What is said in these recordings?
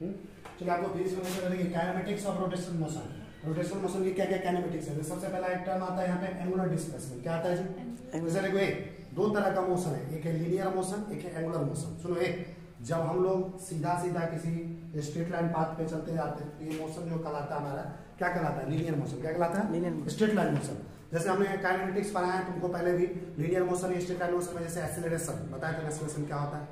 चलिए आपको फिर से देखिए kinematics of rotational motion. Rotational motion की क्या क्या काइनेमेटिक्स है। सबसे पहला एक टर्म आता है यहाँ पे एंगुलर डिस्प्लेसमेंट। क्या आता है जी? जैसे देखो दो तरह का मोशन है, एक है लीनियर मोशन, एक है एंगुलर मोशन। सुनो जब हम लोग सीधा सीधा किसी स्ट्रेट लाइन पाथ पे चलते जाते हैं तो ये मोशन जो कहलाता है हमारा क्या कहलाता है? Linear motion. क्या कहलाता है? Straight line motion. जैसे हमने काइनेमेटिक्स पढ़ा है तुमको पहले भी, linear motion straight line motion में जैसे एक्सेलरेशन बताया था, एक्सेलरेशन क्या होता है,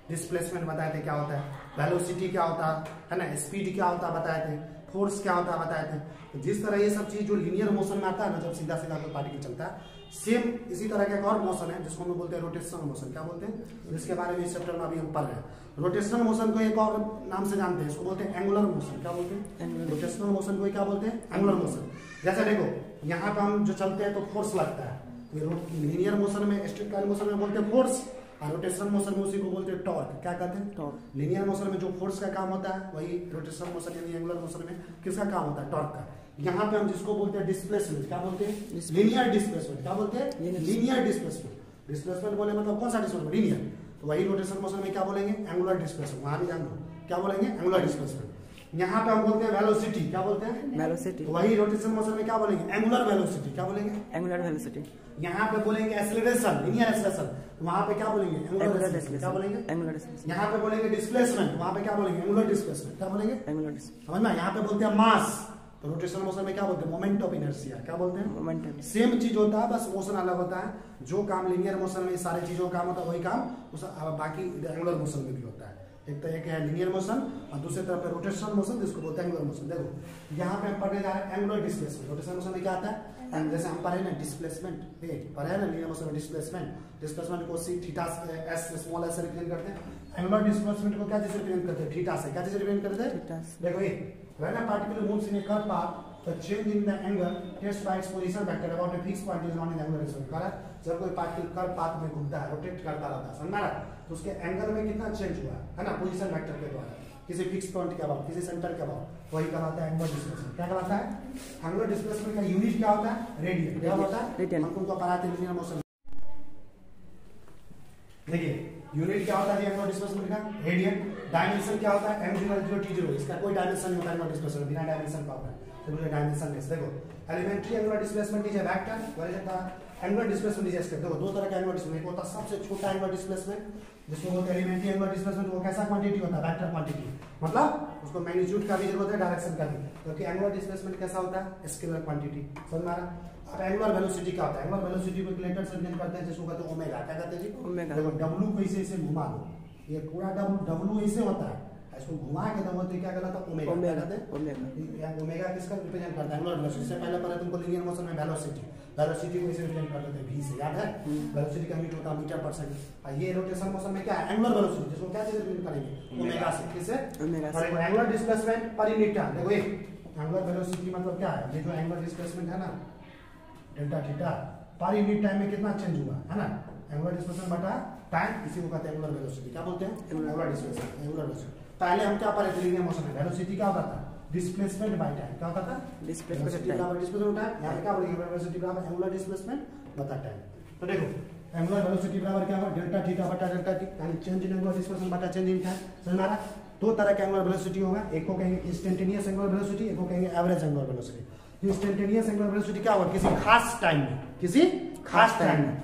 डिस्प्लेसमेंट बताए थे क्या होता है, वेलोसिटी क्या होता है ना, स्पीड क्या होता है बताए थे, फोर्स क्या होता है बताए थे। तो जिस तरह ये सब चीज जो लीनियर मोशन में आता है ना, जब सीधा सीधा कोई पार्टिकल चलता है, सेम इसी तरह का एक और मोशन है जिसको हम बोलते हैं रोटेशनल मोशन। क्या बोलते हैं? जिसके बारे में इस चैप्टर में अभी हम पढ़ रहे हैं। रोटेशनल मोशन को एक और नाम से जानते हैं, इसको बोलते हैं एंगुलर मोशन। क्या बोलते हैं? रोटेशनल मोशन को क्या बोलते हैं? Angular motion. जैसे देखो यहाँ पे हम जो चलते हैं तो फोर्स लगता है, लीनियर मोशन में स्ट्रेट लाइन मोशन में बोलते हैं फोर्स, और रोटेशनल मोशन में उसी को बोलते हैं टॉर्क। क्या कहते हैं? टॉर्क। लीनियर मोशन में जो फोर्स का काम होता है वही रोटेशनल मोशन यानी एंगुलर मोशन में किसका काम होता है? टॉर्क का। यहाँ पे हम जिसको बोलते हैं डिस्प्लेसमेंट, क्या बोलते हैं? Linear displacement. क्या बोलते हैं? Linear displacement. डिस्प्लेसमेंट बोले मतलब कौन सा डिस्प्लेसमेंट? लीनियर। तो वही रोटेशनल मोशन में क्या बोलेंगे? Angular displacement. वहां भी जान दो क्या बोलेंगे? Angular displacement. यहाँ पे हम बोलते हैं वेलोसिटी। क्या बोलते हैं? वेलोसिटी। तो वही रोटेशनल मोशन में क्या बोलेंगे? Angular velocity. क्या बोलेंगे? Angular velocity. यहाँ पे बोलेंगे एक्सेलरेशन, लीनियर एक्सेलरेशन, वहां पे क्या बोलेंगे? Angular displacement. क्या बोलेंगे? Angular displacement. यहाँ पे बोलेंगे डिस्प्लेसमेंट, वहां पे क्या बोलेंगे? Angular displacement. क्या बोलेंगे? Angular displacement. समझना, यहाँ पे बोलते हैं मास, तो रोटेशनल मोशन में क्या बोलते हैं? Moment of inertia. क्या बोलते हैं? मोमेंट। सेम चीज होता है, बस मोशन अलग होता है। जो काम लीनियर मोशन में सारी चीजों का काम होता है वही काम बाकी एंगुलर मोशन में भी होता है। एक तो एक है लीनियर मोशन और दूसरी तरफ है रोटेशनल मोशन जिसको बोलते हैं एंगुलर मोशन। देखो यहाँ पे हम पढ़ने जा रहे हैं एंगुलर डिस्प्लेसमेंट। रोटेशनल मोशन में क्या आता है? जैसे हम पढ़े ना डिस्प्लेसमेंट, पढ़े ना लीनियर मोशन में डिस्प्लेसमेंट को C theta S small S से रिप्रेजेंट करते हैं। एंगुलर डिस्प्लेसमेंट को क्या चीज से रिप्रेजेंट करते हैं? थीटा से। क्या चीज से रिप्रेजेंट करते हैं? देखो when a particle moves in a curved path, the change in the angle just by its position vector about a fixed point is known as angular distribution। जब कोई पार्टिकल कर्व पाथ में घूमता है, rotate करता रहता है, समझ रहा, तो उसके एंगल में कितना चेंज हुआ है ना, पोजीशन वेक्टर के द्वारा किसी फिक्स पॉइंट के अबाउट, किसी सेंटर के अबाउट, वही कहलाता है एंगुलर डिस्प्लेसमेंट। क्या कहलाता है? एंगुलर डिस्प्लेसमेंट का यूनिट क्या होता है? रेडियन। क्या होता है? हम तुमको पढ़ाते हैं लीनियर मोशन। देखिए यूनिट क्या होता है एंगुलर डिस्प्लेसमेंट का? रेडियन। डायमेंशन क्या होता है? m0 t0। इसका कोई डायमेंशन नहीं होता एंगुलर डिस्प्लेसमेंट, बिना डायमेंशन का होता है, तो मुझे डायमेंशन लेस। देखो elementary angular displacement is a vector, where is angular displacement is scalar. देखो दो तरह का एंगुलर डिस्प्लेसमेंट, एक होता है सबसे छोटा एंगुलर डिस्प्लेसमेंट जिसको बोलते हैं एलिमेंट्री एंगुलर डिस्प्लेसमेंट। वो कैसा क्वांटिटी होता है? वेक्टर क्वांटिटी, मतलब उसको मैग्नीट्यूड का भी जरूरत है, डायरेक्शन का भी, क्योंकि एंगुलर डिस्प्लेसमेंट कैसा होता है? Scalar quantity. समझ में आ रहा? अब एंगुलर वेलोसिटी क्या होता है? एंगुलर वेलोसिटी को कैलकुलेटर से रिप्रेजेंट करते हैं जिसको कहते हैं ओमेगा। क्या कहते हैं जी? ओमेगा। देखो w को इसे घुमा दो, ये पूरा w ऐसे होता है, इसको घुमा के दो तो क्या कहलाता है? ओमेगा। क्या कहते हैं? ओमेगा। ओमेगा किसका रिप्रेजेंट करता है? Angular velocity. से पहले पढ़ा तुमको लीनियर मोशन में वेलोसिटी, वेलोसिटी को इसे रिप्रेजेंट करते थे v से, याद है? वेलोसिटी का यूनिट होता है मीटर पर सेकंड। और ये रोटेशनल मोशन में क्या है? एंगुलर वेलोसिटी, जिसको क्या चीज रिप्रेजेंट करेंगे? ओमेगा से। किससे? ओमेगा से। Angular displacement per unit time. देखो ये एंगुलर वेलोसिटी मतलब क्या है? ये जो एंगुलर डिस्प्लेसमेंट है ना delta theta, per unit time में कितना चेंज हुआ है ना, एंगुलर डिस्प्लेसमेंट बटा टाइम, इसी को कहते हैं एंगुलर वेलोसिटी। क्या बोलते हैं? Angular displacement, angular velocity. पहले हम क्या पढ़े थे लीनियर मोशन में? वेलोसिटी क्या होता था? Displacement by time. क्या होता था? डिस्प्लेसमेंट बराबर डिस्प्लेसमेंट टाइम। यहां पे क्या बोलेंगे? वेलोसिटी बराबर एंगुलर डिस्प्लेसमेंट बटा टाइम। तो देखो एंगुलर वेलोसिटी बराबर क्या होगा? डेल्टा थीटा बटा डेल्टा टी, यानी चेंज इन एंगुलर डिस्प्लेसमेंट बटा चेंज इन टाइम। समझ में आ रहा? दो तरह का एंगुलर वेलोसिटी होगा, एक को कहेंगे इंस्टेंटेनियस एंगुलर वेलोसिटी, एक को कहेंगे average angular velocity. Instantaneous angular velocity क्या होगा? किसी खास टाइम में, किसी खास टाइम में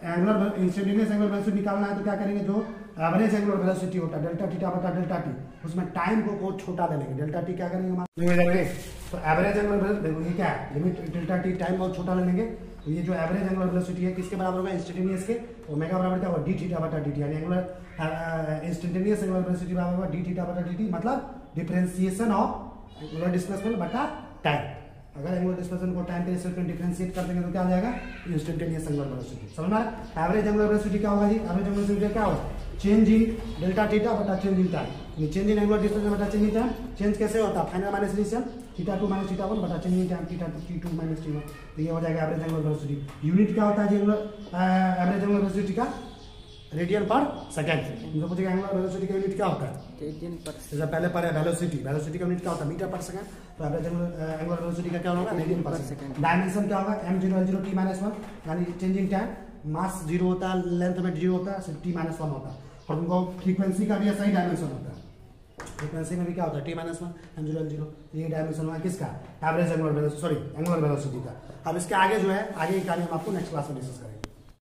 एंगुलर इंस्टेंटेनियस एंगुलर वेलोसिटी निकालना है तो क्या करेंगे? जो एवरेज एंगुलर वेलोसिटी होता है डेल्टा थीटा बटा डेल्टा टी, उसमें टाइम को बहुत छोटा ले लेंगे। डेल्टा टी क्या करेंगे हमारे? तो एवरेज एंगुलर वेलोसिटी, देखो ये क्या है? लिमिट डेल्टा टी, टाइम बहुत छोटा ले लेंगे। तो ये जो एवरेज एंगुलर वेलोसिटी है किसके बराबर होगा? इंस्टेंटेनियस के। ओमेगा बराबर क्या होगा? डी थीटा बटा डी टी, यानी एंगुलर इंस्टेंटेनियस एंगुलर वेलोसिटी बराबर होगा डी थीटा बटा डी टी, मतलब डिफरेंशिएशन ऑफ एंगुलर डिस्प्लेसमेंट बटा टाइम। अगर एंगुलर डिस्प्लेसमेंट को टाइम के रिस्पेक्ट में डिफरेंशिएट कर देंगे तो क्या आ जाएगा? Instantaneous angular velocity. समझ में आ रहा? एवरेज एंगुलर वेलोसिटी क्या होगा जी? एवरेज एंगुलर वेलोसिटी क्या होगा? चेंज इन डेल्टा थीटा बटा चेंज इन टाइम। ये चेंज इन एंगुलर डिस्प्लेसमेंट बटा चेंज इन टाइम, चेंज कैसे होता है? Final minus initial, theta 2 minus theta 1 बटा change in time, theta 2 minus t1। तो ये हो जाएगा एवरेज एंगुलर वेलोसिटी। यूनिट क्या होता है जी एवरेज एंगुलर वेलोसिटी का? रेडियन पर सेकंड। मुझे पूछेगा एंगुलर वेलोसिटी का यूनिट क्या होता है? रेडियन पर। जैसे पहले पढ़े वेलोसिटी, वेलोसिटी का यूनिट क्या होता है? मीटर पर सेकंड। तो एवरेज एंगुलर वेलोसिटी का क्या होगा? रेडियन पर सेकंड। डायमेंशन क्या होगा? m0 t-1, यानी चेंज इन टाइम, मास 0 होता है, लेंथ में 0 होता है, t-1 होता है, और उनको फ्रीक्वेंसी का भी ऐसा ही डायमेंशन होता है। फ्रीक्वेंसी में भी क्या होता है t-1 m0 l0, ये डायमेंशन हुआ किसका average angular velocity, sorry angular velocity का। अब इसके आगे जो है आगे की कहानी हम आपको नेक्स्ट क्लास में डिस्कस करेंगे।